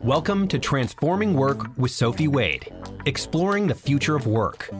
Welcome to Transforming Work with Sophie Wade, exploring the future of work.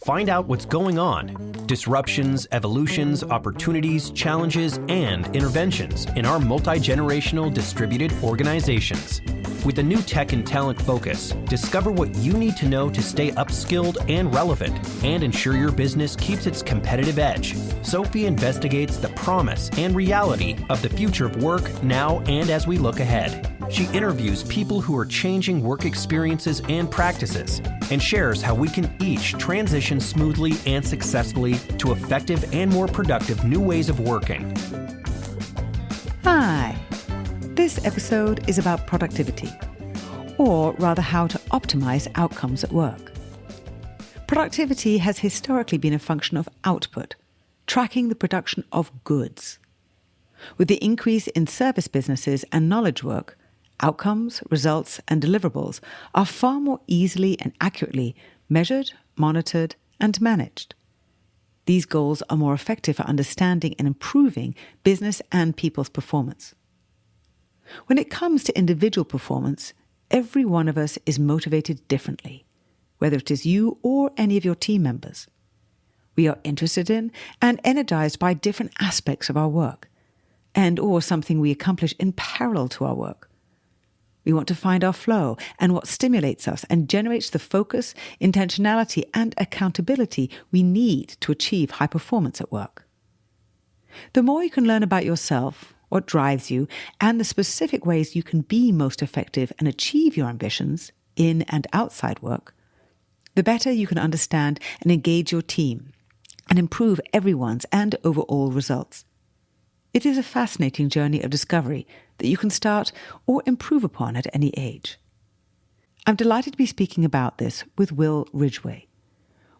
Find out what's going on, disruptions, evolutions, opportunities, challenges, and interventions in our multi-generational distributed organizations. With a new tech and talent focus, discover what you need to know to stay upskilled and relevant and ensure your business keeps its competitive edge. Sophie investigates the promise and reality of the future of work now and as we look ahead. She interviews people who are changing work experiences and practices and shares how we can each transition smoothly and successfully to effective and more productive new ways of working. Hi. This episode is about productivity, or rather how to optimize outcomes at work. Productivity has historically been a function of output, tracking the production of goods. With the increase in service businesses and knowledge work, outcomes, results, and deliverables are far more easily and accurately measured, monitored, and managed. These goals are more effective for understanding and improving business and people's performance. When it comes to individual performance, every one of us is motivated differently, whether it is you or any of your team members. We are interested in and energized by different aspects of our work, and or something we accomplish in parallel to our work. We want to find our flow and what stimulates us and generates the focus, intentionality, and accountability we need to achieve high performance at work. The more you can learn about yourself, what drives you, and the specific ways you can be most effective and achieve your ambitions in and outside work, the better you can understand and engage your team and improve everyone's and overall results. It is a fascinating journey of discovery that you can start or improve upon at any age. I'm delighted to be speaking about this with Will Ridgway.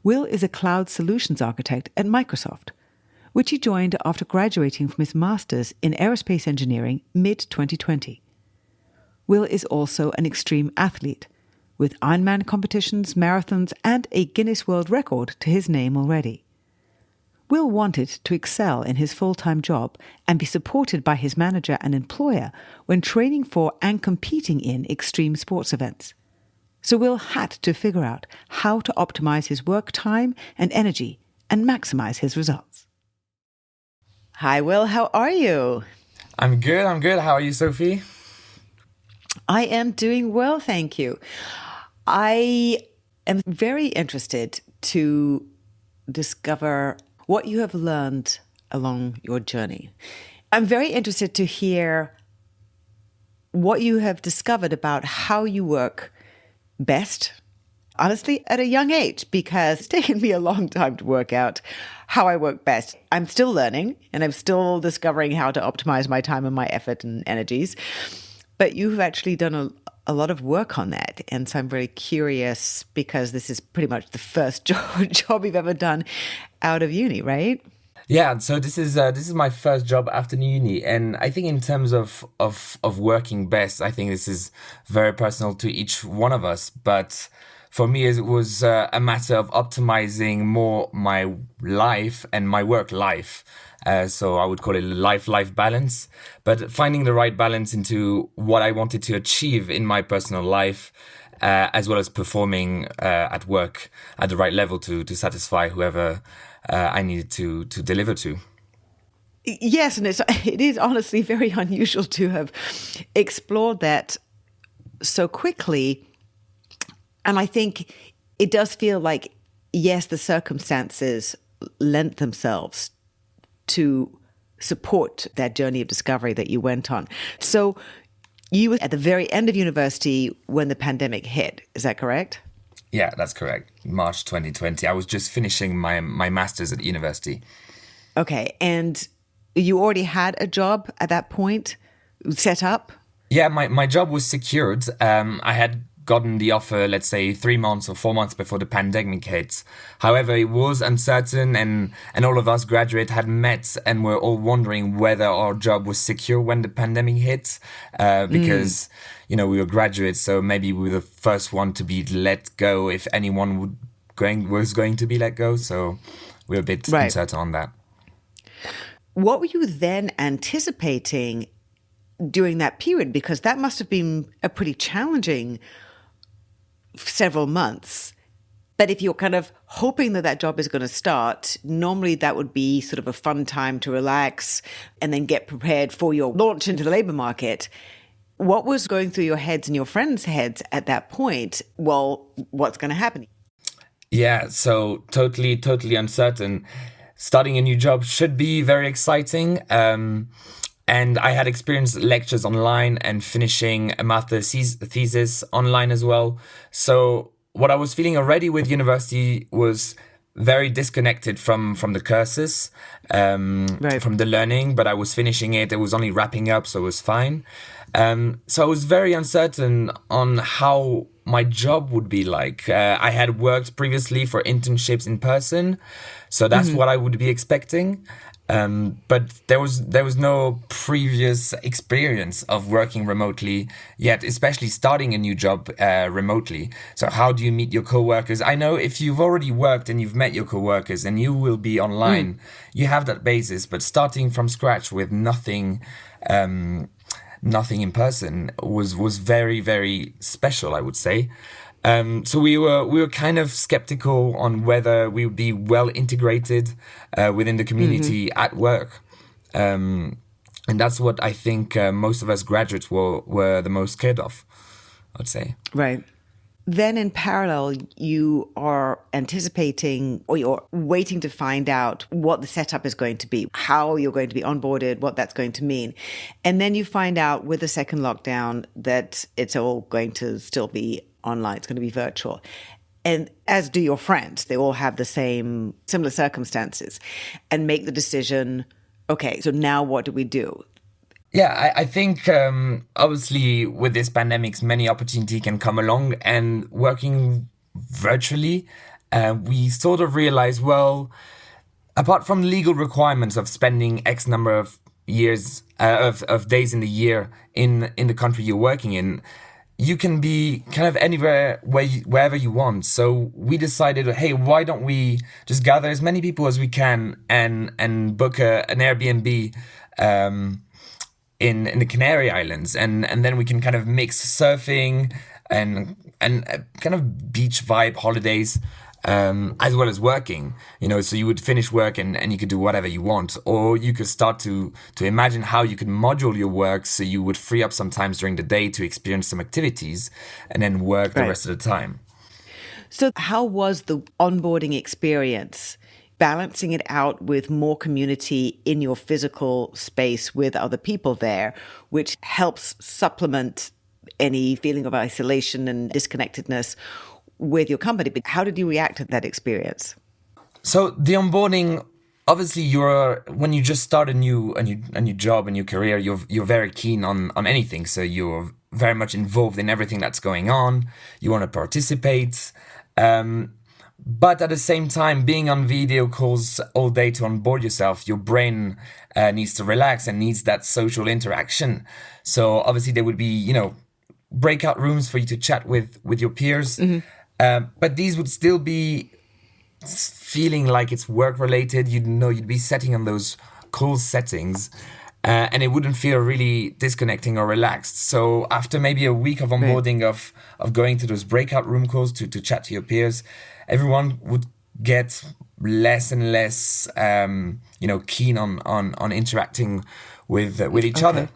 Will is a cloud solutions architect at Microsoft, which he joined after graduating from his master's in Aerospace Engineering mid-2020. Will is also an extreme athlete, with Ironman competitions, marathons, and a Guinness World Record to his name already. Will wanted to excel in his full-time job and be supported by his manager and employer when training for and competing in extreme sports events. So Will had to figure out how to optimize his work time and energy and maximize his results. Hi, Will. How are you? I'm good. How are you, Sophie? I am doing well, thank you. I am very interested to discover what you have learned along your journey. I'm very interested to hear what you have discovered about how you work best, honestly, at a young age, because it's taken me a long time to work out how I work best. I'm still learning and I'm still discovering how to optimize my time and my effort and energies. But you've actually done a lot of work on that. And so I'm very curious because this is pretty much the first job you've ever done out of uni, right? Yeah, so this is my first job after uni, and I think in terms of working best, I think this is very personal to each one of us. But for me, it was a matter of optimizing more my life and my work life. So I would call it a life balance, but finding the right balance into what I wanted to achieve in my personal life, as well as performing at work at the right level to satisfy whoever I needed to deliver to. Yes, and it is honestly very unusual to have explored that so quickly. And I think it does feel like, yes, the circumstances lent themselves to support that journey of discovery that you went on. So you were at the very end of university when the pandemic hit. Is that correct? Yeah, that's correct. March 2020. I was just finishing my master's at university. Okay. And you already had a job at that point set up? Yeah, my job was secured. I had gotten the offer, let's say 3 months or 4 months before the pandemic hit. However, it was uncertain, and all of us graduates had met and were all wondering whether our job was secure when the pandemic hit, because we were graduates, so maybe we were the first one to be let go if anyone was going to be let go. So we were a bit uncertain on that. What were you then anticipating during that period? Because that must have been a pretty challenging several months. But if you're kind of hoping that that job is going to start, normally that would be sort of a fun time to relax and then get prepared for your launch into the labor market. What was going through your heads and your friends' heads at that point? Well, what's going to happen? Yeah, so totally uncertain. Starting a new job should be very exciting. And I had experienced lectures online and finishing a master's thesis online as well. So what I was feeling already with university was very disconnected from the courses, Right. from the learning, but I was finishing it. It was only wrapping up, so it was fine. So I was very uncertain on how my job would be like. I had worked previously for internships in person, so that's what I would be expecting. But there was no previous experience of working remotely yet, especially starting a new job remotely. So how do you meet your coworkers? I know if you've already worked and you've met your coworkers and you will be online, you have that basis. But starting from scratch with nothing in person was very, very special, I would say. So we were kind of skeptical on whether we would be well integrated within the community at work, and that's what I think most of us graduates were the most scared of, I'd say. Right. Then in parallel, you are anticipating or you're waiting to find out what the setup is going to be, how you're going to be onboarded, what that's going to mean. And then you find out with the second lockdown that it's all going to still be online. It's going to be virtual. And as do your friends. They all have the similar circumstances and make the decision, okay, so now what do we do? Yeah, I think obviously with this pandemic, many opportunity can come along, and working virtually, we sort of realize, well, apart from legal requirements of spending X number of years of days in the year in the country you're working in, you can be kind of anywhere wherever you want. So we decided, hey, why don't we just gather as many people as we can and book an Airbnb in the Canary Islands, and then we can kind of mix surfing and kind of beach vibe holidays as well as working, so you would finish work and you could do whatever you want, or you could start to imagine how you could module your work so you would free up some times during the day to experience some activities and then work the rest of the time. So how was the onboarding experience, balancing it out with more community in your physical space with other people there, which helps supplement any feeling of isolation and disconnectedness with your company? But how did you react to that experience? So the onboarding, obviously, when you just start a new job, a new career, you're very keen on anything. So you're very much involved in everything that's going on. You want to participate. But at the same time, being on video calls all day to onboard yourself, your brain needs to relax and needs that social interaction. So obviously there would be, breakout rooms for you to chat with your peers. But these would still be feeling like it's work related. You'd be setting on those call settings, and it wouldn't feel really disconnecting or relaxed. So after maybe a week of onboarding, of going to those breakout room calls to chat to your peers, everyone would get less and less, keen on interacting with each other.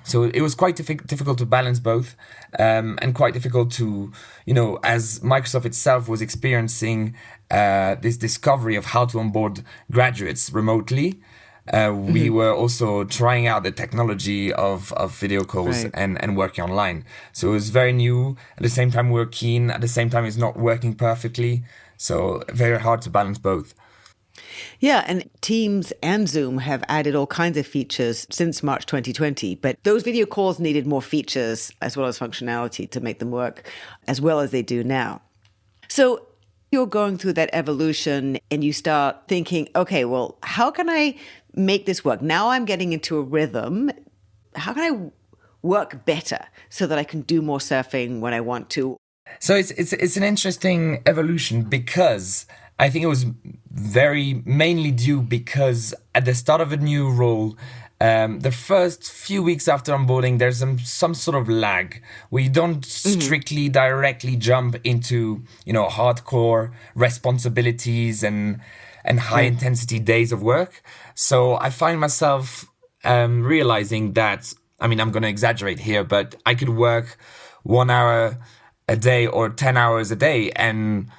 So it was quite difficult to balance both, and quite difficult to, as Microsoft itself was experiencing this discovery of how to onboard graduates remotely. We were also trying out the technology of video calls and working online. So it was very new. At the same time, we were keen. At the same time, it's not working perfectly. So very hard to balance both. Yeah, and Teams and Zoom have added all kinds of features since March 2020, but those video calls needed more features as well as functionality to make them work as well as they do now. So you're going through that evolution and you start thinking, okay, well, how can I make this work? Now I'm getting into a rhythm. How can I work better so that I can do more surfing when I want to? So it's an interesting evolution, because I think it was very mainly due because at the start of a new role, the first few weeks after onboarding, there's some sort of lag where you don't strictly directly jump into, hardcore responsibilities and high intensity days of work. So I find myself realizing that, I'm going to exaggerate here, but I could work 1 hour a day or 10 hours a day and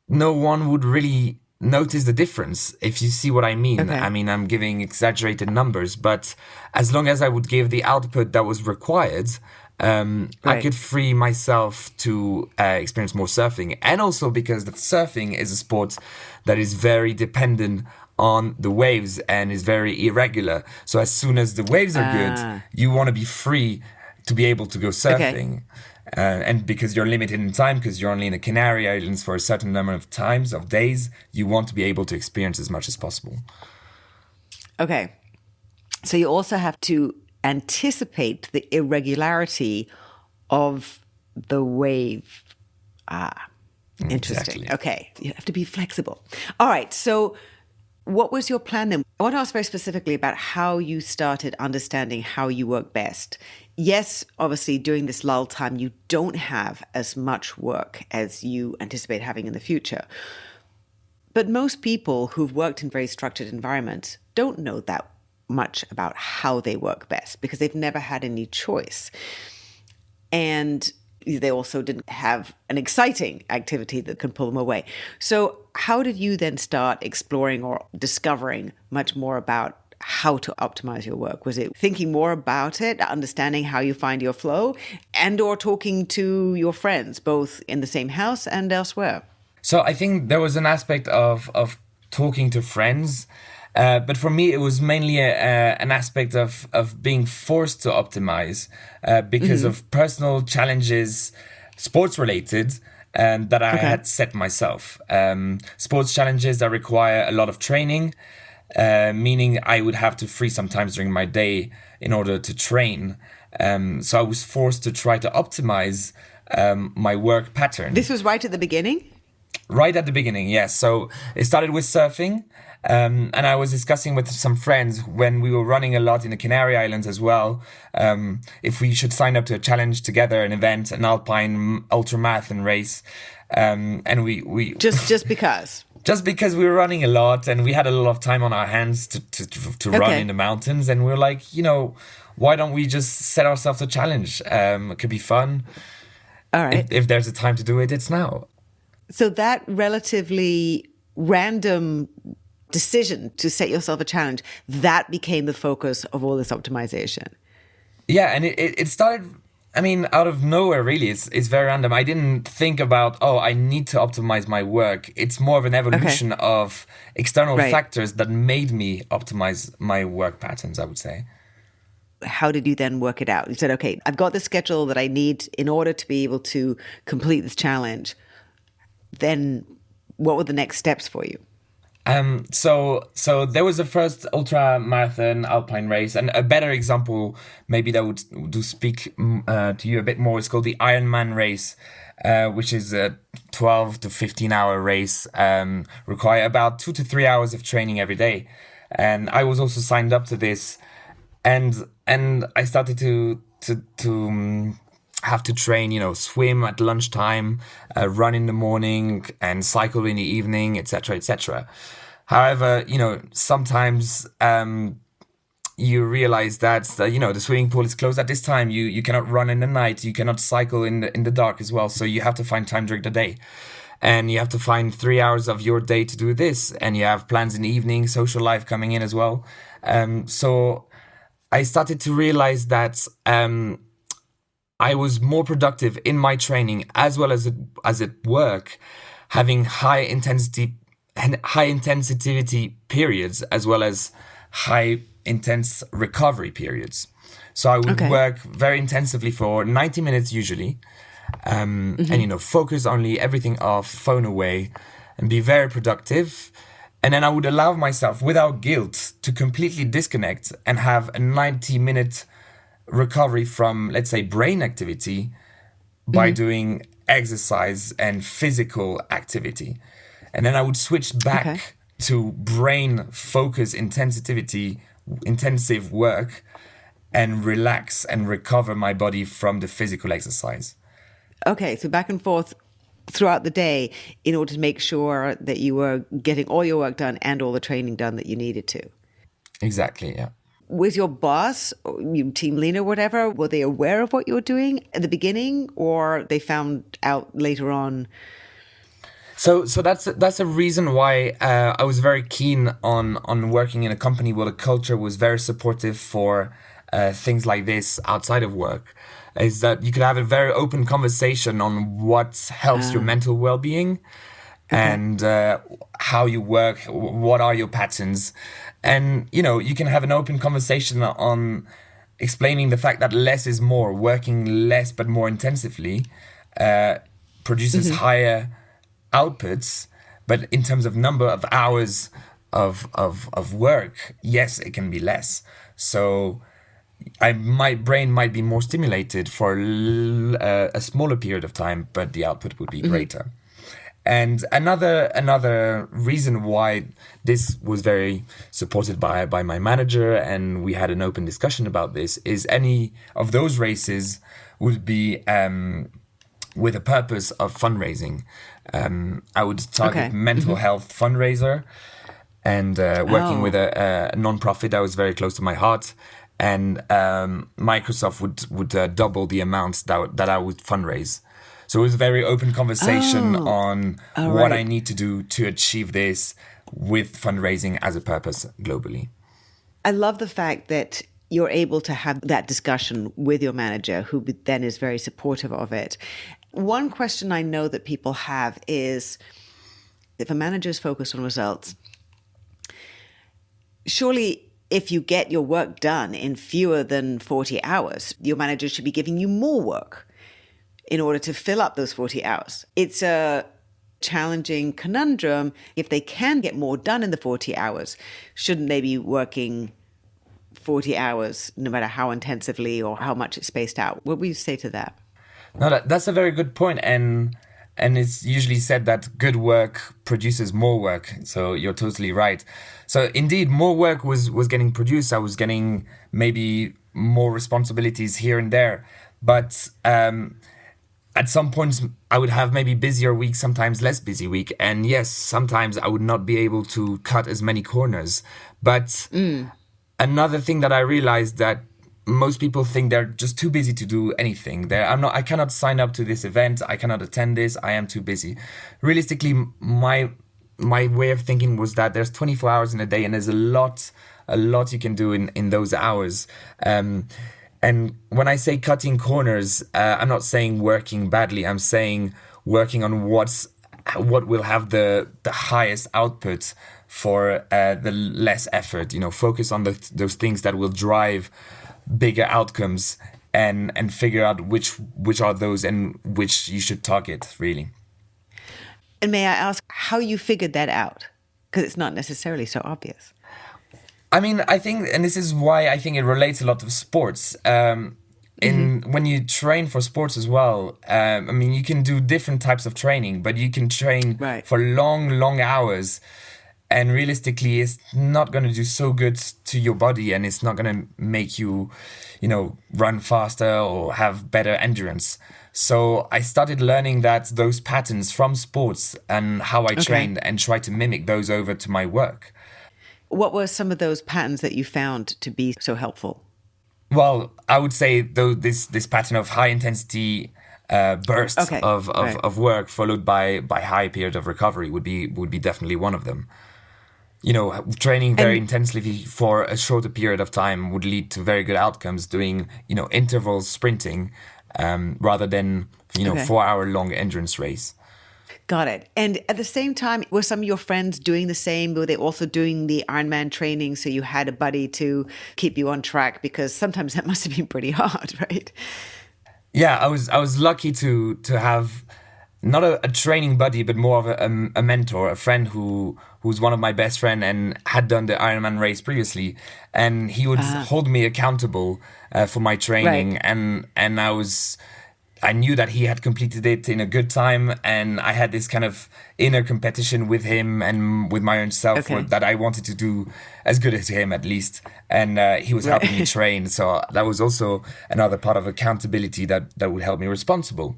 no one would really notice the difference, if you see what I mean. Okay. I'm giving exaggerated numbers, but as long as I would give the output that was required, I could free myself to experience more surfing. And also because the surfing is a sport that is very dependent on the waves and is very irregular. So as soon as the waves are good, you want to be free to be able to go surfing. Okay. And because you're limited in time, because you're only in the Canary Islands for a certain number of times, of days, you want to be able to experience as much as possible. Okay. So you also have to anticipate the irregularity of the wave. Interesting. Exactly. Okay. You have to be flexible. All right. So what was your plan then? I want to ask very specifically about how you started understanding how you work best. Yes, obviously, during this lull time, you don't have as much work as you anticipate having in the future. But most people who've worked in very structured environments don't know that much about how they work best because they've never had any choice. And they also didn't have an exciting activity that can pull them away. So how did you then start exploring or discovering much more about how to optimize your work? Was it thinking more about it, understanding how you find your flow, and or talking to your friends, both in the same house and elsewhere? So I think there was an aspect of talking to friends, but for me, it was mainly an aspect of being forced to optimize because of personal challenges, sports related, that I had set myself. Sports challenges that require a lot of training, meaning I would have to free some times during my day in order to train. So I was forced to try to optimize my work pattern. This was right at the beginning? Right at the beginning, yes. So it started with surfing. And I was discussing with some friends when we were running a lot in the Canary Islands as well, if we should sign up to a challenge together, an event, an alpine ultramarathon race. And we just because? Just because we were running a lot and we had a lot of time on our hands to run in the mountains. And we were like, why don't we just set ourselves a challenge? It could be fun. All right. If there's a time to do it, it's now. So that relatively random decision to set yourself a challenge, that became the focus of all this optimization. Yeah, and it started, out of nowhere, really. It's very random. I didn't think about, I need to optimize my work. It's more of an evolution of external factors that made me optimize my work patterns, I would say. How did you then work it out? You said, okay, I've got the schedule that I need in order to be able to complete this challenge. Then what were the next steps for you? So there was the first ultra marathon alpine race, and a better example maybe that would speak to you a bit more is called the Ironman race, which is a 12 to 15 hour race, require about 2 to 3 hours of training every day. And I was also signed up to this, and I started to have to train, swim at lunchtime, run in the morning, and cycle in the evening, etc., etc. However, sometimes you realize that the swimming pool is closed at this time. You cannot run in the night. You cannot cycle in the dark as well. So you have to find time during the day, and you have to find 3 hours of your day to do this. And you have plans in the evening, social life coming in as well. So I started to realize that I was more productive in my training as well as at work, having high intensity periods as well as high intense recovery periods. So I would work very intensively for 90 minutes usually, and focus only everything off, phone away, and be very productive. And then I would allow myself without guilt to completely disconnect and have a 90-minute recovery from, let's say, brain activity by doing exercise and physical activity. And then I would switch back to brain focus intensity intensive work and relax and recover my body from the physical exercise. Okay, so back and forth throughout the day in order to make sure that you were getting all your work done and all the training done that you needed to. Exactly, yeah. Was your boss, or your team leader, whatever, were they aware of what you were doing at the beginning, or they found out later on? So that's a reason why I was very keen on working in a company where the culture was very supportive for things like this outside of work. Is that you could have a very open conversation on what helps your mental well-being and how you work, what are your patterns. And, you can have an open conversation on explaining the fact that less is more, working less but more intensively produces higher outputs. But in terms of number of hours of work, yes, it can be less. So my brain might be more stimulated for a smaller period of time, but the output would be greater. And another reason why this was very supported by my manager, and we had an open discussion about this, is any of those races would be with a purpose of fundraising. I would target mental health fundraiser and working with a non-profit that was very close to my heart. And Microsoft would double the amounts that I would fundraise. So it was a very open conversation on what I need to do to achieve this with fundraising as a purpose globally. I love the fact that you're able to have that discussion with your manager, who then is very supportive of it. One question I know that people have is, if a manager is focused on results, surely if you get your work done in fewer than 40 hours, your manager should be giving you more work in order to fill up those 40 hours. It's a challenging conundrum. If they can get more done in the 40 hours, shouldn't they be working 40 hours, no matter how intensively or how much it's spaced out? What would you say to that? No, that's a very good point. And it's usually said that good work produces more work. So you're totally right. So indeed, more work was getting produced. I was getting maybe more responsibilities here and there. But at some points, I would have maybe busier weeks, sometimes less busy week. And yes, sometimes I would not be able to cut as many corners. But another thing that I realized, that most people think they're just too busy to do anything. I cannot sign up to this event. I cannot attend this. I am too busy. Realistically, my way of thinking was that there's 24 hours in a day, and there's a lot you can do in those hours. And when I say cutting corners, I'm not saying working badly. I'm saying working on what will have the highest output for the less effort. Focus on those things that will drive bigger outcomes, and figure out which are those and which you should target, really. And may I ask how you figured that out? Because it's not necessarily so obvious. I mean, I think, and this is why I think it relates a lot to sports. When you train for sports as well, you can do different types of training, but you can train for long hours. And realistically, it's not going to do so good to your body, and it's not going to make you, run faster or have better endurance. So I started learning those patterns from sports and how I trained, and try to mimic those over to my work. What were some of those patterns that you found to be so helpful? Well, I would say this pattern of high intensity bursts of work followed by high period of recovery would be definitely one of them. Training very intensely for a shorter period of time would lead to very good outcomes. Doing interval sprinting rather than 4-hour long endurance race. Got it. And at the same time, were some of your friends doing the same? Were they also doing the Ironman training, so you had a buddy to keep you on track? Because sometimes that must have been pretty hard, right? Yeah, I was lucky to have not a training buddy, but more of a mentor, a friend who's one of my best friend and had done the Ironman race previously, and he would hold me accountable for my training, and I knew that he had completed it in a good time, and I had this kind of inner competition with him and with my own self that I wanted to do as good as him at least. And he was helping me train. So that was also another part of accountability that would help me responsible.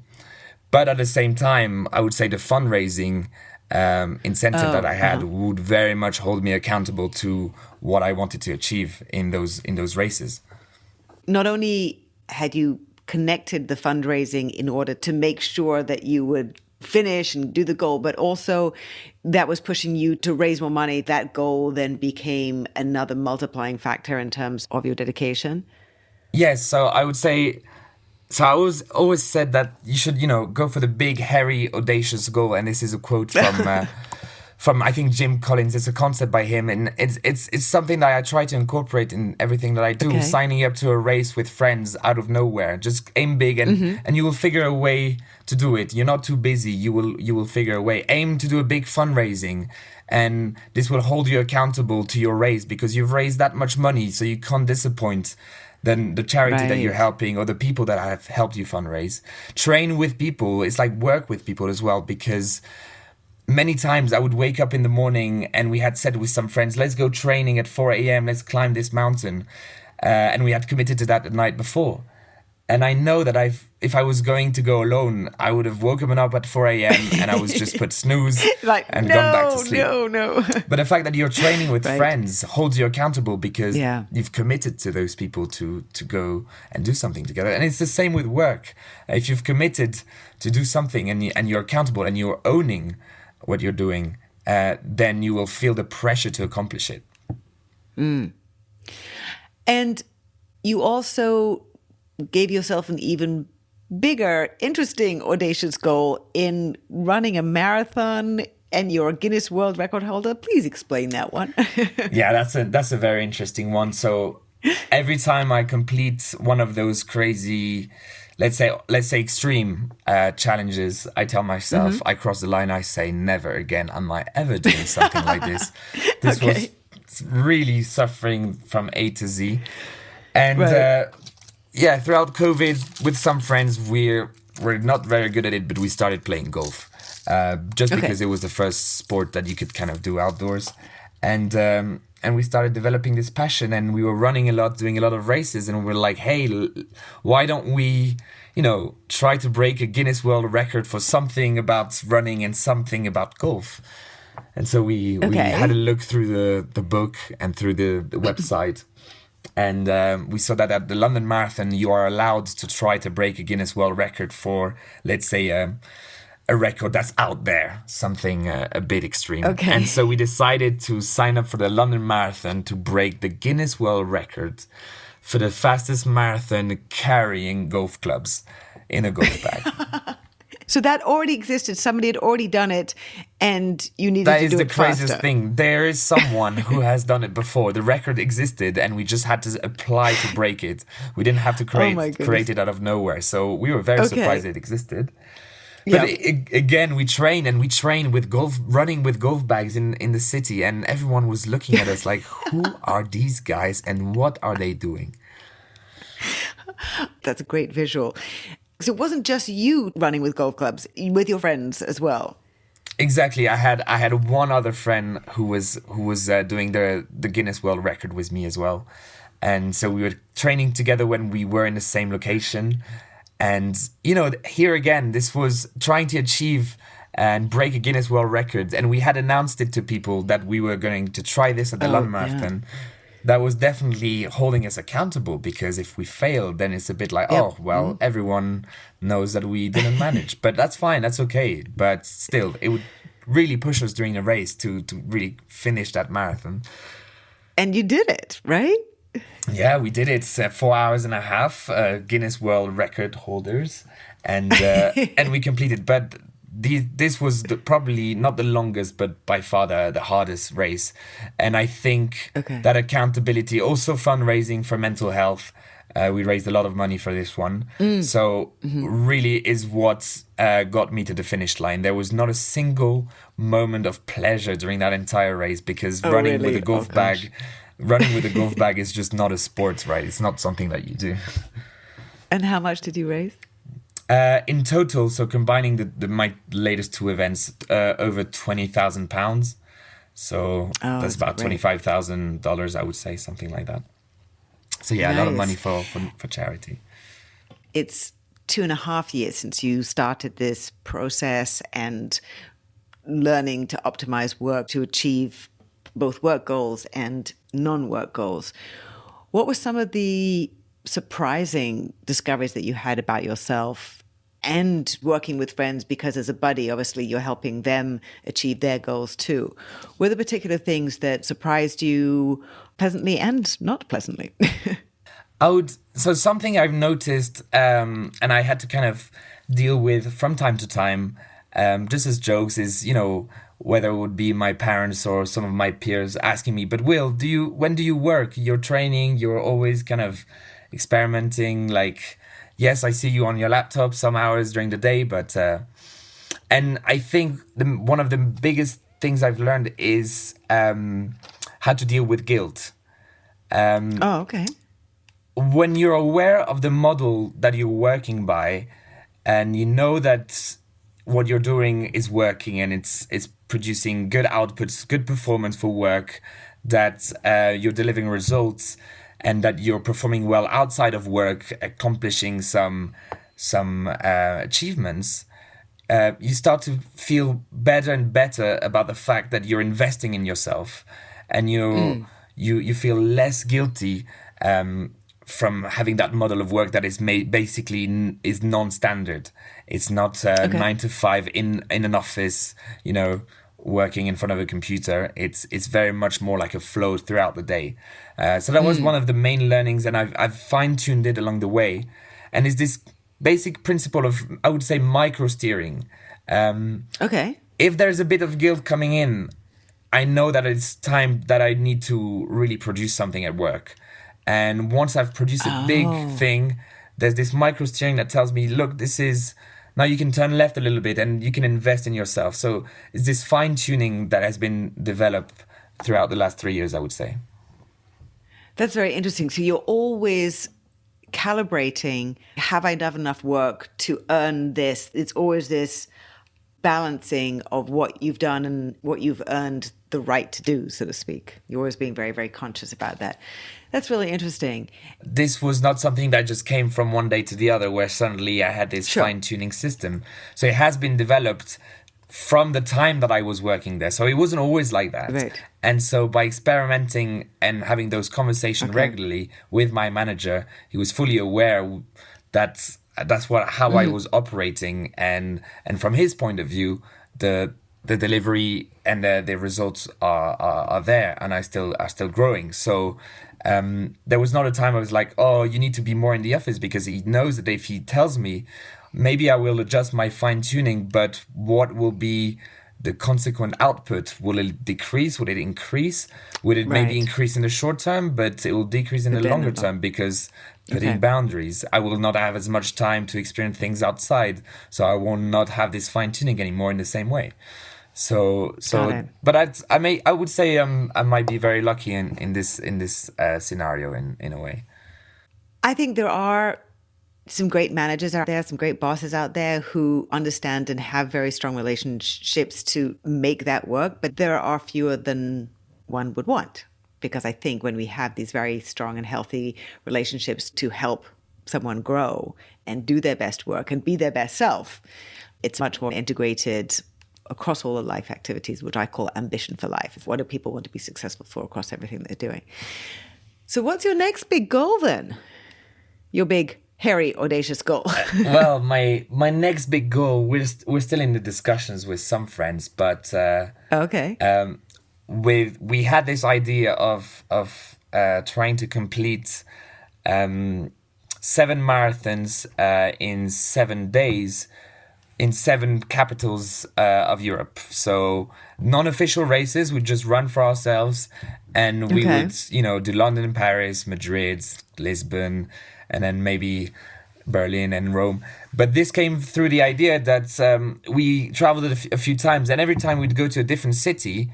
But at the same time, I would say the fundraising incentive that I had would very much hold me accountable to what I wanted to achieve in those races. Not only had you connected the fundraising in order to make sure that you would finish and do the goal, but also that was pushing you to raise more money. That goal then became another multiplying factor in terms of your dedication. Yes, so I would say, so I always said that you should, go for the big, hairy, audacious goal. And this is a quote from I think Jim Collins. It's a concept by him, and it's something that I try to incorporate in everything that I do. Signing up to a race with friends out of nowhere, just aim big, and you will figure a way to do it. You're not too busy. You will figure a way. Aim to do a big fundraising, and this will hold you accountable to your race because you've raised that much money, so you can't disappoint then the charity that you're helping or the people that have helped you fundraise. Train with people. It's like work with people as well, because many times I would wake up in the morning and we had said with some friends, let's go training at 4 a.m., let's climb this mountain. And we had committed to that the night before. And I know that if I was going to go alone, I would have woken up at 4 a.m. and I was just put snooze and gone back to sleep. No. But the fact that you're training with friends holds you accountable because you've committed to those people to go and do something together. And it's the same with work. If you've committed to do something and you're accountable and you're owning what you're doing, then you will feel the pressure to accomplish it. And you also gave yourself an even bigger, interesting, audacious goal in running a marathon, and you're a Guinness World Record holder. Please explain that one. Yeah, that's a very interesting one. So every time I complete one of those crazy, let's say extreme challenges, I tell myself, I cross the line, I say, never again am I ever doing something like this. This was really suffering from A to Z. And throughout COVID, with some friends, we're not very good at it, but we started playing golf. Just because it was the first sport that you could kind of do outdoors. And we started developing this passion, and we were running a lot, doing a lot of races, and we were like, hey, why don't we, try to break a Guinness World Record for something about running and something about golf? And so we had a look through the book and through the website, and we saw that at the London Marathon, you are allowed to try to break a Guinness World Record for, let's say, a record that's out there, something a bit extreme. And so we decided to sign up for the London Marathon to break the Guinness World Record for the fastest marathon carrying golf clubs in a golf bag. So that already existed. Somebody had already done it, and you needed to do it faster. That is the craziest thing. There is someone who has done it before. The record existed, and we just had to apply to break it. We didn't have to create it out of nowhere. So we were very surprised it existed. But again, we train with running with golf bags in the city, and everyone was looking at us like, who are these guys and what are they doing? That's a great visual. So it wasn't just you running with golf clubs, with your friends as well. Exactly. I had one other friend who was doing the Guinness World Record with me as well. And so we were training together when we were in the same location. And, here again, this was trying to achieve and break a Guinness World Record. And we had announced it to people that we were going to try this at the London Marathon. That was definitely holding us accountable, because if we failed, then it's a bit like, everyone knows that we didn't manage. But that's fine. That's okay. But still, it would really push us during the race to really finish that marathon. And you did it, right? Yeah, we did it. 4 hours and a half, Guinness World Record holders, and we completed. But this was probably not the longest, but by far the hardest race. And I think that accountability, also fundraising for mental health, we raised a lot of money for this one. So really is what got me to the finish line. There was not a single moment of pleasure during that entire race, because running with a golf bag is just not a sport, right? It's not something that you do. And how much did you raise? In total, so combining my latest two events, over £20,000. So that's about great. $25,000, I would say, something like that. So yeah, a lot of money for charity. It's 2.5 years since you started this process and learning to optimize work to achieve both work goals and non-work goals. What were some of the surprising discoveries that you had about yourself and working with friends? Because as a buddy, obviously you're helping them achieve their goals too. Were there particular things that surprised you pleasantly and not pleasantly? So something I've noticed, and I had to kind of deal with from time to time, just as jokes, is, whether it would be my parents or some of my peers asking me, but Will, when do you work? You're training, you're always kind of experimenting, like, yes, I see you on your laptop some hours during the day, but, and I think one of the biggest things I've learned is how to deal with guilt. Okay. When you're aware of the model that you're working by, and you know that what you're doing is working and it's producing good outputs, good performance for work, that you're delivering results, and that you're performing well outside of work, accomplishing some achievements, you start to feel better and better about the fact that you're investing in yourself, and you feel less guilty from having that model of work that is basically is non-standard. It's not 9 to 5 in an office, working in front of a computer. It's very much more like a flow throughout the day. So that was one of the main learnings, and I've fine-tuned it along the way. And it's this basic principle of, I would say, micro-steering. If there's a bit of guilt coming in, I know that it's time that I need to really produce something at work. And once I've produced a big thing, there's this micro steering that tells me, look, now you can turn left a little bit and you can invest in yourself. So it's this fine tuning that has been developed throughout the last 3 years, I would say. That's very interesting. So you're always calibrating, have I done enough work to earn this? It's always this balancing of what you've done and what you've earned the right to do, so to speak. You're always being very, very conscious about that. That's really interesting. This was not something that just came from one day to the other, where suddenly I had this fine-tuning system. So it has been developed from the time that I was working there. So it wasn't always like that. Right. And so by experimenting and having those conversations regularly with my manager, he was fully aware that that's how I was operating. And from his point of view, the delivery and the results are there, and are still growing. So there was not a time I was like, oh, you need to be more in the office, because he knows that if he tells me, maybe I will adjust my fine tuning, but what will be the consequent output? Will it decrease? Will it increase? Will it maybe increase in the short term, but it will decrease in the longer term, because putting boundaries, I will not have as much time to experience things outside, so I will not have this fine tuning anymore in the same way. So, but I would say I might be very lucky in this scenario in a way. I think there are some great managers out there, some great bosses out there who understand and have very strong relationships to make that work, but there are fewer than one would want. Because I think when we have these very strong and healthy relationships to help someone grow and do their best work and be their best self, it's much more integrated across all the life activities, which I call ambition for life. What do people want to be successful for across everything they're doing? So what's your next big goal then? Your big, hairy, audacious goal? Well, my next big goal, we're still in the discussions with some friends, but we had this idea of trying to complete 7 marathons in 7 days in 7 capitals of Europe. So non-official races, we just run for ourselves, and we would do London, Paris, Madrid, Lisbon, and then maybe Berlin and Rome. But this came through the idea that we traveled a few times, and every time we'd go to a different city,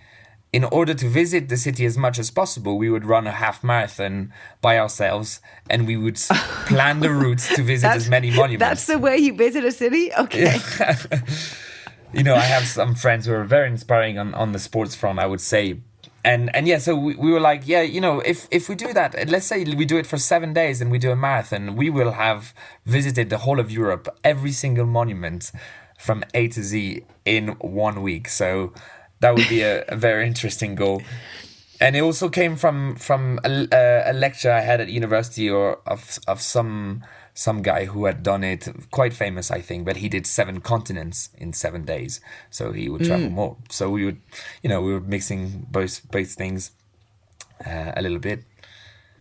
in order to visit the city as much as possible, we would run a half marathon by ourselves, and we would plan the routes to visit as many monuments. That's the way you visit a city? Okay. I have some friends who are very inspiring on the sports front, I would say. And yeah, so we were like, yeah, if we do that, let's say we do it for 7 days and we do a marathon, we will have visited the whole of Europe, every single monument from A to Z in 1 week. So that would be a very interesting goal. And it also came from a lecture I had at university of some guy who had done it, quite famous, I think, but he did 7 continents in 7 days. So he would travel more. So we were mixing both things a little bit.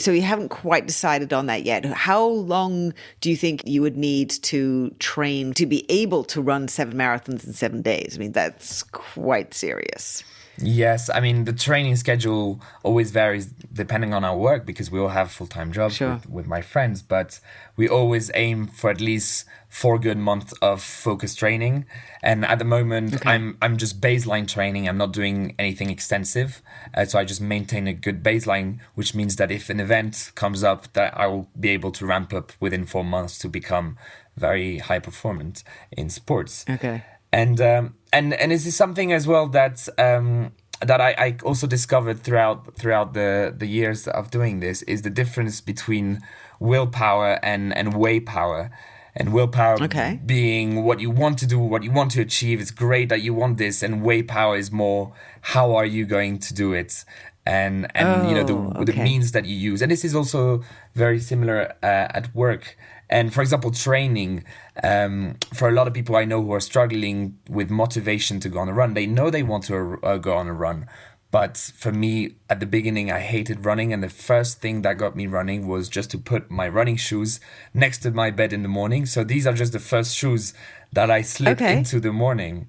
So you haven't quite decided on that yet. How long do you think you would need to train to be able to run 7 marathons in 7 days? I mean, that's quite serious. Yes, I mean, the training schedule always varies depending on our work, because we all have full-time jobs. Sure. with my friends, but we always aim for at least 4 good months of focused training. And at the moment, okay, I'm just baseline training. I'm not doing anything extensive. So I just maintain a good baseline, which means that if an event comes up, that I will be able to ramp up within 4 months to become very high performant in sports. Okay. And this is something as well that I also discovered throughout the years of doing this, is the difference between willpower and way power. And willpower being what you want to do, what you want to achieve. It's great that you want this. And way power is more, how are you going to do it? And the means that you use. And this is also very similar at work. And for example, training, for a lot of people I know who are struggling with motivation to go on a run, they know they want to go on a run. But for me, at the beginning, I hated running. And the first thing that got me running was just to put my running shoes next to my bed in the morning. So these are just the first shoes that I slip into the morning.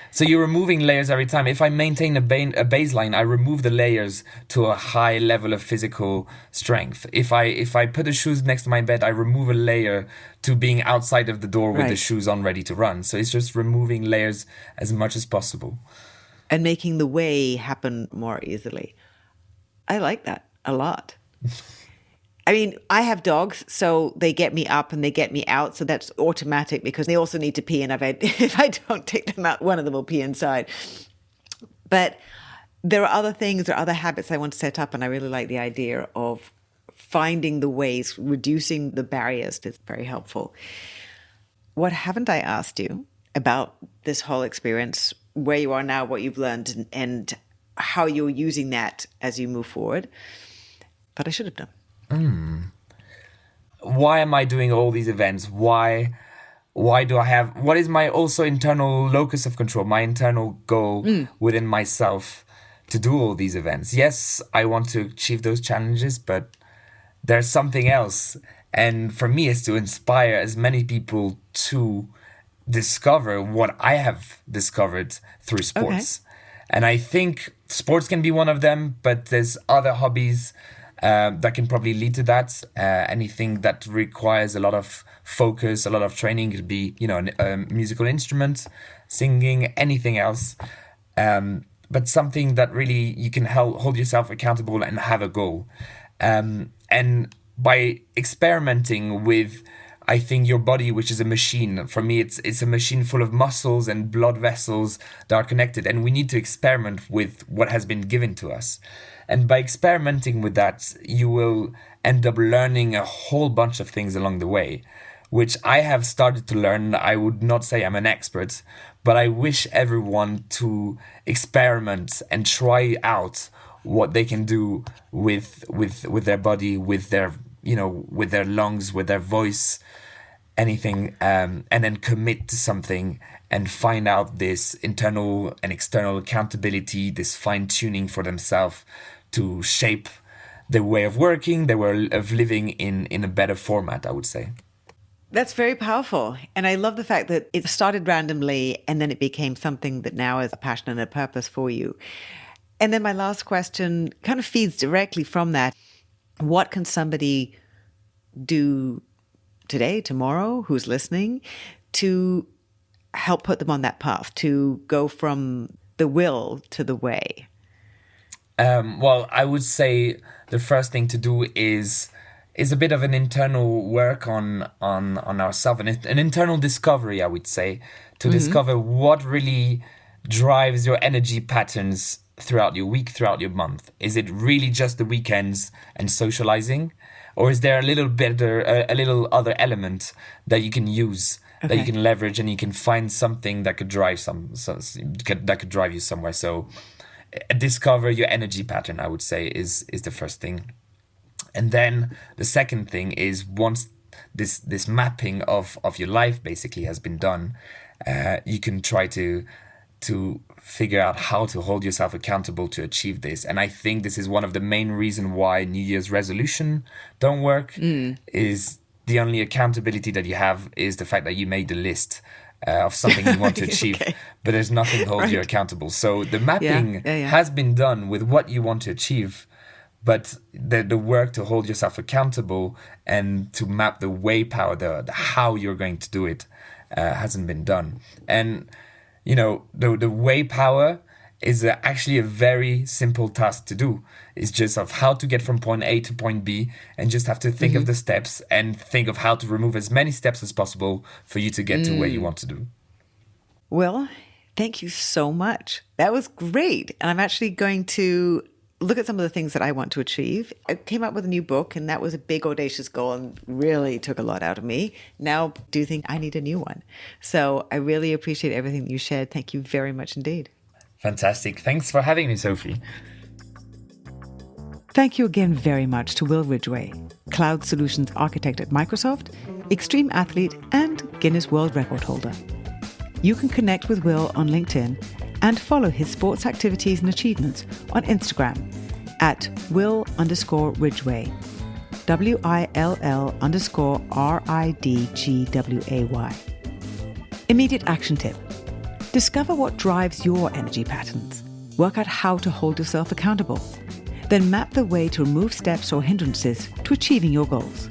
So you're removing layers every time. If I maintain a baseline, I remove the layers to a high level of physical strength. If I put the shoes next to my bed, I remove a layer to being outside of the door with the shoes on ready to run. So it's just removing layers as much as possible. And making the way happen more easily. I like that a lot. I mean, I have dogs, so they get me up and they get me out. So that's automatic, because they also need to pee. And if I don't take them out, one of them will pee inside. But there are other things, there are other habits I want to set up. And I really like the idea of finding the ways, reducing the barriers. It's very helpful. What haven't I asked you about this whole experience, where you are now, what you've learned, and how you're using that as you move forward? But I should have done. Why am I doing all these events? Why do I have, what is my also internal locus of control, my internal goal within myself to do all these events? Yes, I want to achieve those challenges, but there's something else. And for me, it's to inspire as many people to discover what I have discovered through sports. And I think sports can be one of them, but there's other hobbies that can probably lead to that. Anything that requires a lot of focus, a lot of training, could be, a musical instrument, singing, anything else. But something that really you can hold yourself accountable and have a goal. And by experimenting with, I think, your body, which is a machine. For me, it's a machine full of muscles and blood vessels that are connected. And we need to experiment with what has been given to us. And by experimenting with that, you will end up learning a whole bunch of things along the way, which I have started to learn. I would not say I'm an expert, but I wish everyone to experiment and try out what they can do with their body, with their with their lungs, with their voice, anything, and then commit to something and find out this internal and external accountability, this fine-tuning for themselves to shape their way of working, their way of living in a better format, I would say. That's very powerful. And I love the fact that it started randomly and then it became something that now is a passion and a purpose for you. And then my last question kind of feeds directly from that. What can somebody do today, tomorrow, who's listening, to help put them on that path, to go from the will to the way? Well, I would say the first thing to do is a bit of an internal work on ourselves, and an internal discovery, I would say, to discover what really drives your energy patterns throughout your week, throughout your month. Is it really just the weekends and socializing, or is there a little other element that you can use, that you can leverage, and you can find something that could drive that could drive you somewhere? So discover your energy pattern, I would say, is the first thing. And then the second thing is, once this mapping of your life basically has been done, you can try to figure out how to hold yourself accountable to achieve this. And I think this is one of the main reasons why New Year's resolution don't work, is the only accountability that you have is the fact that you made the list of something you want to achieve, but there's nothing holds you accountable. So the mapping has been done with what you want to achieve, but the work to hold yourself accountable and to map the way power, the how you're going to do it, hasn't been done. And you know, the way power is actually a very simple task to do. It's just of how to get from point A to point B, and just have to think of the steps and think of how to remove as many steps as possible for you to get to where you want to do. Well, thank you so much. That was great. And I'm actually going to look at some of the things that I want to achieve. I came up with a new book, and that was a big, audacious goal and really took a lot out of me. Now I do think I need a new one. So I really appreciate everything that you shared. Thank you very much indeed. Fantastic. Thanks for having me, Sophie. Thank you again very much to Will Ridgway, Cloud Solutions Architect at Microsoft, extreme athlete, and Guinness World Record holder. You can connect with Will on LinkedIn and follow his sports activities and achievements on Instagram at Will_Ridgway, WILL_RIDGWAY. Immediate action tip. Discover what drives your energy patterns. Work out how to hold yourself accountable. Then map the way to remove steps or hindrances to achieving your goals.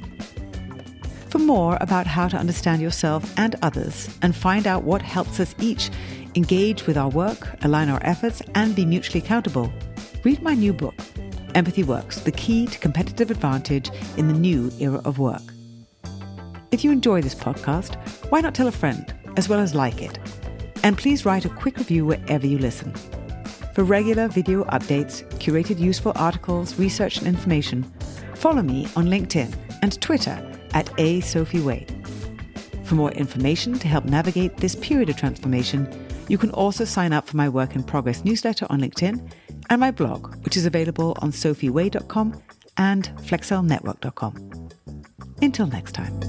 For more about how to understand yourself and others and find out what helps us each engage with our work, align our efforts, and be mutually accountable, read my new book, Empathy Works, The Key to Competitive Advantage in the New Era of Work. If you enjoy this podcast, why not tell a friend, as well as like it? And please write a quick review wherever you listen. For regular video updates, curated useful articles, research and information, follow me on LinkedIn and Twitter at @ASophieWade. For more information to help navigate this period of transformation, you can also sign up for my Work in Progress newsletter on LinkedIn and my blog, which is available on sophiewade.com and flexelnetwork.com. Until next time.